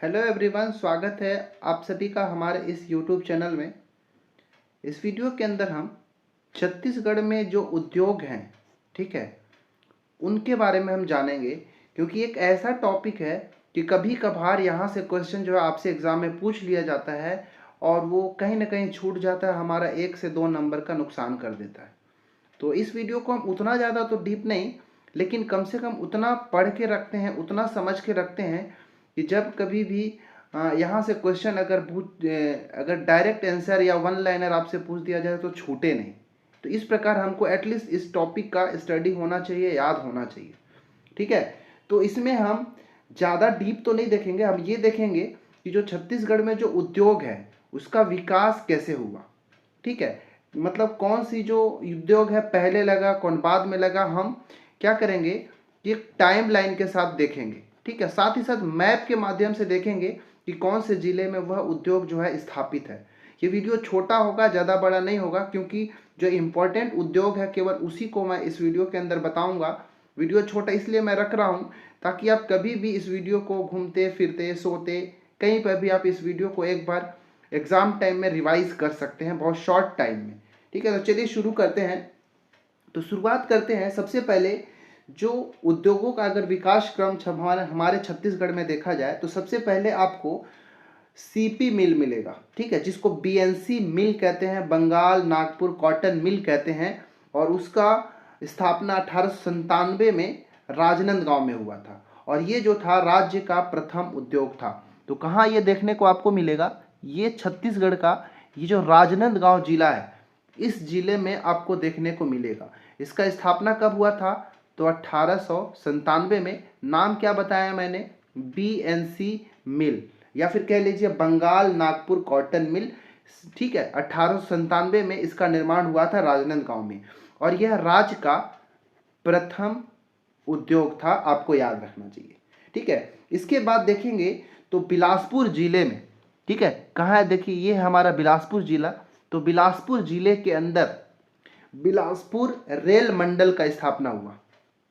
Hello everyone, स्वागत है आप सभी का हमारे इस यूट्यूब चैनल में। इस वीडियो के अंदर हम छत्तीसगढ़ में जो उद्योग हैं, ठीक है, उनके बारे में हम जानेंगे। क्योंकि एक ऐसा टॉपिक है कि कभी कभार यहाँ से क्वेश्चन जो है आपसे एग्ज़ाम में पूछ लिया जाता है और वो कहीं ना कहीं छूट जाता है, हमारा 1 से 2 नंबर का नुकसान कर देता है। तो इस वीडियो को हम उतना ज़्यादा तो डीप नहीं, लेकिन कम से कम उतना पढ़ के रखते हैं, उतना समझ के रखते हैं कि जब कभी भी यहाँ से क्वेश्चन अगर डायरेक्ट आंसर या वन लाइनर आपसे पूछ दिया जाए तो छूटे नहीं। तो इस प्रकार हमको एटलीस्ट इस टॉपिक का स्टडी होना चाहिए, याद होना चाहिए, ठीक है। तो इसमें हम ज़्यादा डीप तो नहीं देखेंगे, हम ये देखेंगे कि जो छत्तीसगढ़ में जो उद्योग है उसका विकास कैसे हुआ, ठीक है। मतलब कौन सी जो उद्योग है पहले लगा, कौन बाद में लगा, हम क्या करेंगे कि टाइम लाइन के साथ देखेंगे, ठीक है। साथ ही साथ मैप के माध्यम से देखेंगे कि कौन से जिले में वह उद्योग जो है स्थापित है। ये वीडियो छोटा होगा, ज़्यादा बड़ा नहीं होगा, क्योंकि जो इम्पोर्टेंट उद्योग है केवल उसी को मैं इस वीडियो के अंदर बताऊंगा। वीडियो छोटा इसलिए मैं रख रहा हूँ ताकि आप कभी भी इस वीडियो को घूमते फिरते सोते कहीं पर भी आप इस वीडियो को एक बार एग्ज़ाम टाइम में रिवाइज कर सकते हैं, बहुत शॉर्ट टाइम में, ठीक है। तो चलिए शुरू करते हैं। तो शुरुआत करते हैं। सबसे पहले जो उद्योगों का अगर विकास क्रम हमारे छत्तीसगढ़ में देखा जाए तो सबसे पहले आपको सीपी मिल मिलेगा, ठीक है, जिसको बीएनसी मिल कहते हैं, बंगाल नागपुर कॉटन मिल कहते हैं। और उसका स्थापना 1897 में राजनांदगांव में हुआ था। और ये जो था राज्य का प्रथम उद्योग था। तो कहाँ ये देखने को आपको मिलेगा? ये छत्तीसगढ़ का ये जो राजनांदगांव जिला है, इस जिले में आपको देखने को मिलेगा। इसका स्थापना कब हुआ था? तो 1897 में। नाम क्या बताया मैंने? बीएनसी मिल, या फिर कह लीजिए बंगाल नागपुर कॉटन मिल, ठीक है। 1897 में इसका निर्माण हुआ था राजनांदगांव में। और यह राज्य का प्रथम उद्योग था, आपको याद रखना चाहिए, ठीक है। इसके बाद देखेंगे तो बिलासपुर जिले में, ठीक है, कहाँ है? देखिए ये है हमारा बिलासपुर जिला। तो बिलासपुर जिले के अंदर बिलासपुर रेल मंडल का स्थापना हुआ,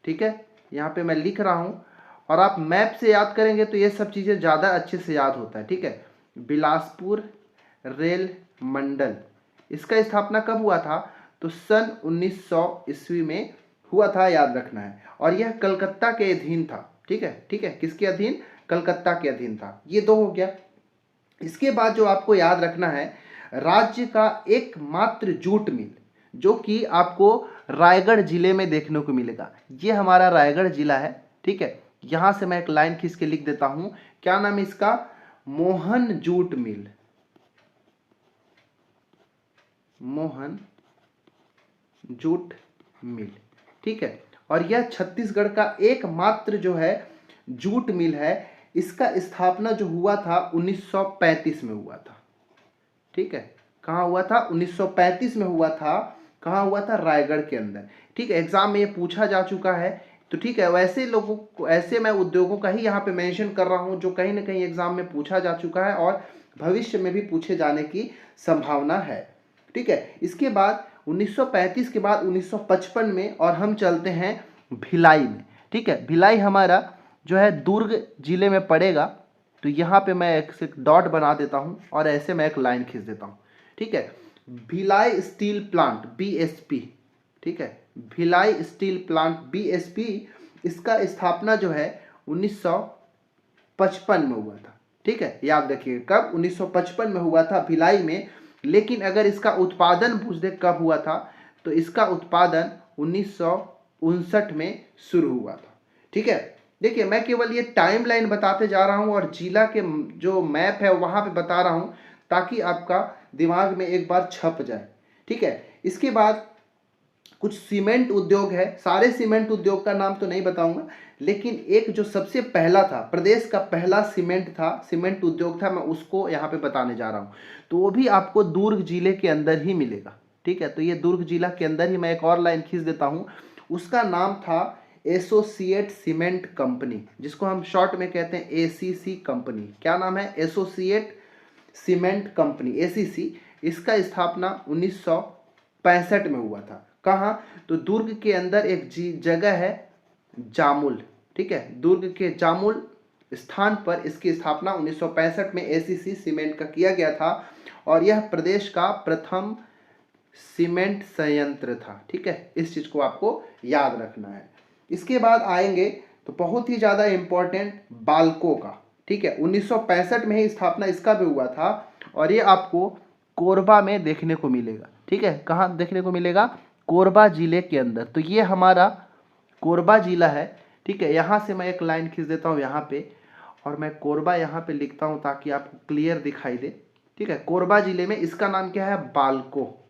ठीक है। यहाँ पे मैं लिख रहा हूँ और आप मैप से याद करेंगे तो ये सब चीज़ें ज़्यादा अच्छे से याद होता है, ठीक है। बिलासपुर रेल मंडल, इसका स्थापना कब हुआ था? तो सन 1900 ईस्वी में हुआ था, याद रखना है। और यह कलकत्ता के अधीन था, ठीक है, ठीक है। किसके अधीन? कलकत्ता के अधीन था। ये दो हो गया। इसके बाद जो आपको याद रखना है, राज्य का एकमात्र जूट मिल जो कि आपको रायगढ़ जिले में देखने को मिलेगा। ये हमारा रायगढ़ जिला है, ठीक है। यहां से मैं एक लाइन खींच के लिख देता हूं। क्या नाम है इसका? Mohan jute mill. Mohan jute mill, ठीक है। और यह छत्तीसगढ़ का एकमात्र जो है जूट मिल है। इसका स्थापना जो हुआ था 1935 में हुआ था, ठीक है। कहाँ हुआ था? 1935 में हुआ था। कहाँ हुआ था? रायगढ़ के अंदर, ठीक है। एग्जाम में ये पूछा जा चुका है। तो ठीक है, वैसे लोगों को, ऐसे मैं उद्योगों का ही यहाँ पे मेंशन कर रहा हूँ जो कहीं ना कहीं एग्जाम में पूछा जा चुका है और भविष्य में भी पूछे जाने की संभावना है, ठीक है। इसके बाद 1935 के बाद 1955 में और हम चलते हैं भिलाई में, ठीक है। भिलाई हमारा जो है दुर्ग जिले में पड़ेगा। तो यहाँ पे मैं एक डॉट बना देता हूँ और ऐसे मैं एक लाइन खींच देता हूँ, ठीक है। भिलाई स्टील प्लांट बीएसपी, ठीक है। भिलाई स्टील प्लांट बीएसपी, इसका स्थापना जो है 1955 में हुआ था, ठीक है। याद रखिए कब? 1955 में हुआ था भिलाई में। लेकिन अगर इसका उत्पादन पूछ दे कब हुआ था, तो इसका उत्पादन 1959 में शुरू हुआ था, ठीक है। देखिए मैं केवल ये टाइम लाइन बताते जा रहा हूँ और जिला के जो मैप है वहाँ पे बता रहा हूँ ताकि आपका दिमाग में एक बार छप जाए, ठीक है। इसके बाद कुछ सीमेंट उद्योग है। सारे सीमेंट उद्योग का नाम तो नहीं बताऊंगा, लेकिन एक जो सबसे पहला था, प्रदेश का पहला सीमेंट उद्योग था, मैं उसको यहाँ पे बताने जा रहा हूँ। तो वो भी आपको दुर्ग जिले के अंदर ही मिलेगा, ठीक है। तो ये दुर्ग जिला के अंदर ही, मैं एक और लाइन खींच देता हूँ। उसका नाम था एसोसिएट सीमेंट कंपनी, जिसको हम शॉर्ट में कहते हैं एसीसी कंपनी। क्या नाम है? Associate cement company, ACC. इसका स्थापना 1965 में हुआ था। कहाँ? तो दुर्ग के अंदर एक जगह है जामुल, ठीक है। दुर्ग के जामुल स्थान पर इसकी स्थापना 1965 में एसीसी सीमेंट का किया गया था और यह प्रदेश का प्रथम सीमेंट संयंत्र था। ठीक है, इस चीज को आपको याद रखना है। इसके बाद आएंगे तो बहुत ही ज्यादा इंपॉर्टेंट बाल्को का। ठीक है, 1965 में ही स्थापना इसका भी हुआ था और ये आपको कोरबा में देखने को मिलेगा। ठीक है, कहाँ देखने को मिलेगा? कोरबा जिले के अंदर। तो ये हमारा कोरबा जिला है। ठीक है, यहाँ से मैं एक लाइन खींच देता हूँ यहाँ पे और मैं कोरबा यहाँ पे लिखता हूँ ताकि आपको क्लियर दिखाई दे। ठीक है, कोरबा जिले में इसका नाम क्या है? बाल्को।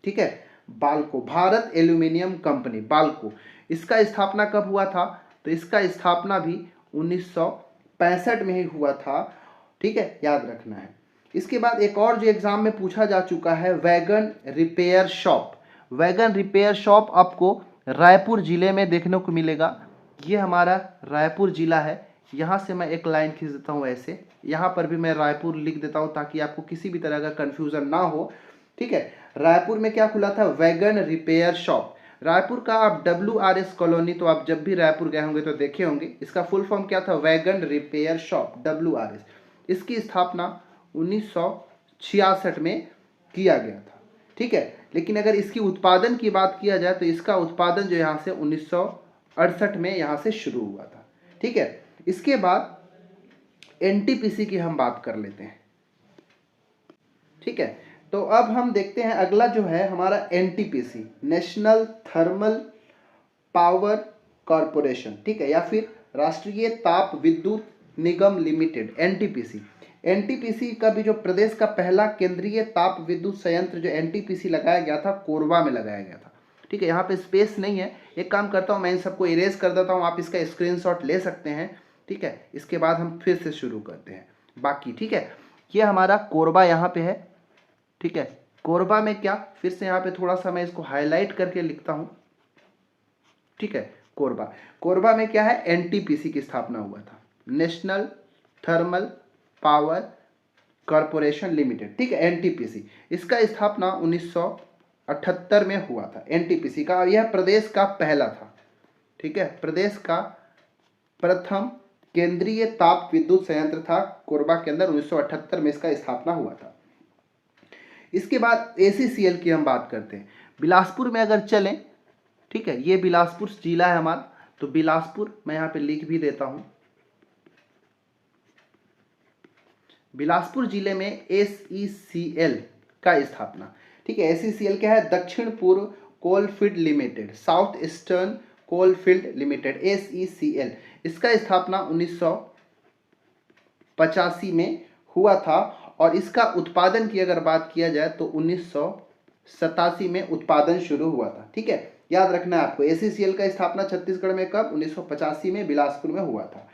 ठीक है, बाल्को, भारत एल्यूमिनियम कंपनी, बाल्को। इसका स्थापना कब हुआ था? तो इसका स्थापना भी 1965 में ही हुआ था। ठीक है, याद रखना है। इसके बाद एक और जो एग्जाम में पूछा जा चुका है, wagon repair shop. Wagon repair shop आपको रायपुर जिले में देखने को मिलेगा। ये हमारा रायपुर जिला है। यहाँ से मैं एक लाइन खींच देता हूँ ऐसे, यहाँ पर भी मैं रायपुर लिख देता हूँ ताकि आपको किसी भी तरह का कंफ्यूजन ना हो। ठीक है, रायपुर में क्या खुला था? Wagon repair shop. रायपुर का आप WRS कॉलोनी, तो आप जब भी रायपुर गए होंगे तो देखे होंगे। इसका फुल फॉर्म क्या था? Wagon repair shop, WRS। इसकी स्थापना 1966 में किया गया था। ठीक है, लेकिन अगर इसकी उत्पादन की बात किया जाए तो इसका उत्पादन जो यहाँ से 1968 में यहाँ से शुरू हुआ था। ठीक है, इसके बाद NTPC की हम बात कर लेते हैं। ठीक है, तो अब हम देखते हैं अगला जो है हमारा NTPC, national thermal power corporation. ठीक है, या फिर राष्ट्रीय ताप विद्युत निगम लिमिटेड, NTPC। NTPC का भी जो प्रदेश का पहला केंद्रीय ताप विद्युत संयंत्र जो NTPC लगाया गया था, कोरबा में लगाया गया था। ठीक है, यहाँ पे स्पेस नहीं है। एक काम करता हूँ, मैं इन सबको इरेज कर देता हूँ, आप इसका स्क्रीनशॉट ले सकते हैं। ठीक है, इसके बाद हम फिर से शुरू करते हैं बाकी। ठीक है, ये हमारा कोरबा यहाँ पे है। ठीक है, कोरबा में क्या, फिर से यहाँ पे थोड़ा सा मैं इसको हाईलाइट करके लिखता हूँ। ठीक है, कोरबा, कोरबा में क्या है? NTPC की स्थापना हुआ था, national thermal power corporation limited. ठीक है, NTPC। इसका स्थापना 1978 में हुआ था NTPC का, और यह प्रदेश का पहला था। ठीक है, प्रदेश का प्रथम केंद्रीय ताप विद्युत संयंत्र था कोरबा के अंदर। 1978 में इसका स्थापना हुआ था। इसके बाद ACCL की हम बात करते हैं। बिलासपुर में अगर चलें, ठीक है, ये बिलासपुर जिला है हमारा, तो बिलासपुर मैं यहाँ पे लिख भी देता हूँ। बिलासपुर जिले में SECL का स्थापना। ठीक है, SECL क्या है? दक्षिण पूर्व coalfield limited, south eastern coalfield limited, SECL। इसका स्थापना 1985 में हुआ था और इसका उत्पादन की अगर बात किया जाए तो 1987 में उत्पादन शुरू हुआ था। ठीक है, याद रखना है आपको, ACCL का स्थापना छत्तीसगढ़ में कब? 1985 में बिलासपुर में हुआ था।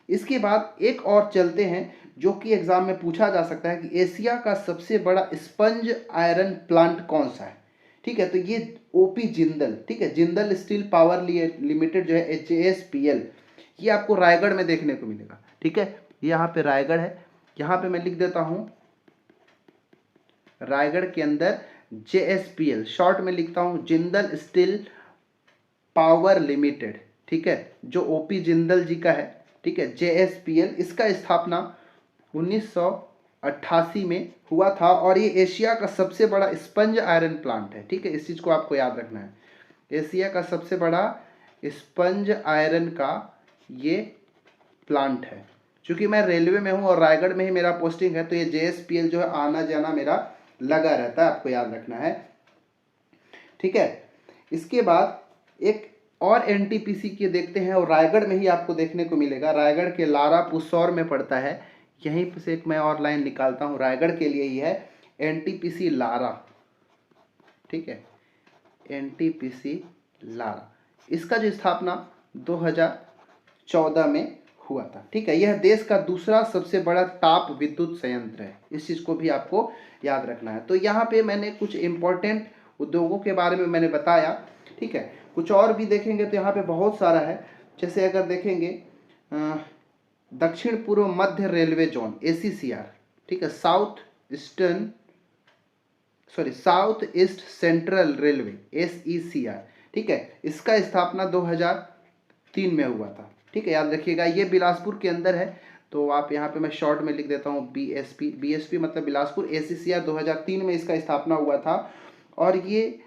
इसके बाद एक और चलते हैं जो कि एग्जाम में पूछा जा सकता है कि एशिया का सबसे बड़ा स्पंज आयरन प्लांट कौन सा है? ठीक है, तो ये OP जिंदल। ठीक है, जिंदल स्टील पावर लिमिटेड जो है, JSPL, ये आपको रायगढ़ में देखने को मिलेगा। ठीक है, ये यहाँ पे रायगढ़ है। यहाँ पे मैं लिख देता हूँ रायगढ़ के अंदर JSPL, शॉर्ट में लिखता हूँ जिंदल स्टील पावर लिमिटेड। ठीक है, जो OP जिंदल जी का है। ठीक है, JSPL, इसका स्थापना 1988 में हुआ था और ये एशिया का सबसे बड़ा स्पंज आयरन प्लांट है। ठीक है, इस चीज़ को आपको याद रखना है, एशिया का सबसे बड़ा स्पंज आयरन का ये प्लांट है। चूँकि मैं रेलवे में हूँ और रायगढ़ में ही मेरा पोस्टिंग है, तो ये JSPL जो है आना जाना मेरा लगा रहता है, आपको याद रखना है। ठीक है, इसके बाद एक और NTPC की देखते हैं और रायगढ़ में ही आपको देखने को मिलेगा। रायगढ़ के लारा पुसौर में पड़ता है। यहीं से एक मैं और लाइन निकालता हूँ, रायगढ़ के लिए ही है, NTPC लारा। ठीक है, NTPC लारा, इसका जो स्थापना 2014 में हुआ था। ठीक है, यह देश का दूसरा सबसे बड़ा ताप विद्युत संयंत्र है। इस चीज़ को भी आपको याद रखना है। तो यहाँ पे मैंने कुछ इंपॉर्टेंट उद्योगों के बारे में मैंने बताया। ठीक है, कुछ और भी देखेंगे तो यहाँ पे बहुत सारा है। जैसे अगर देखेंगे दक्षिण पूर्व मध्य रेलवे जोन, ACCR। ठीक है, south east central railway, SECR। ठीक है, इसका स्थापना 2003 में हुआ था। ठीक है, याद रखिएगा ये बिलासपुर के अंदर है। तो आप यहाँ पे मैं शॉर्ट में लिख देता हूँ बीएसपी। बीएसपी मतलब बिलासपुर। एसीसीआर 2003 में इसका स्थापना हुआ था और ये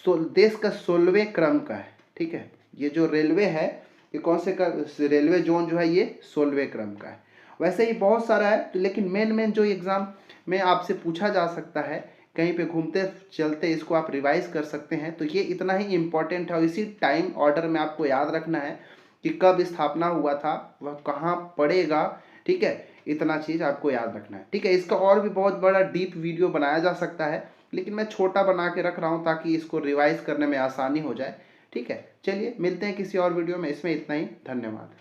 देश का 16वें क्रम का है। ठीक है, ये जो रेलवे है ये कौन से का रेलवे जोन जो है ये 16वें क्रम का है। वैसे ही बहुत सारा है, तो लेकिन मेन जो एग्ज़ाम में आपसे पूछा जा सकता है, कहीं पे घूमते चलते इसको आप रिवाइज कर सकते हैं, तो ये इतना ही इम्पोर्टेंट है। और इसी टाइम ऑर्डर में आपको याद रखना है कि कब स्थापना हुआ था, वह कहाँ पड़ेगा। ठीक है, इतना चीज़ आपको याद रखना है। ठीक है, इसका और भी बहुत बड़ा डीप वीडियो बनाया जा सकता है, लेकिन मैं छोटा बना के रख रहा हूँ ताकि इसको रिवाइज करने में आसानी हो जाए। ठीक है, चलिए मिलते हैं किसी और वीडियो में। इसमें इतना ही, धन्यवाद।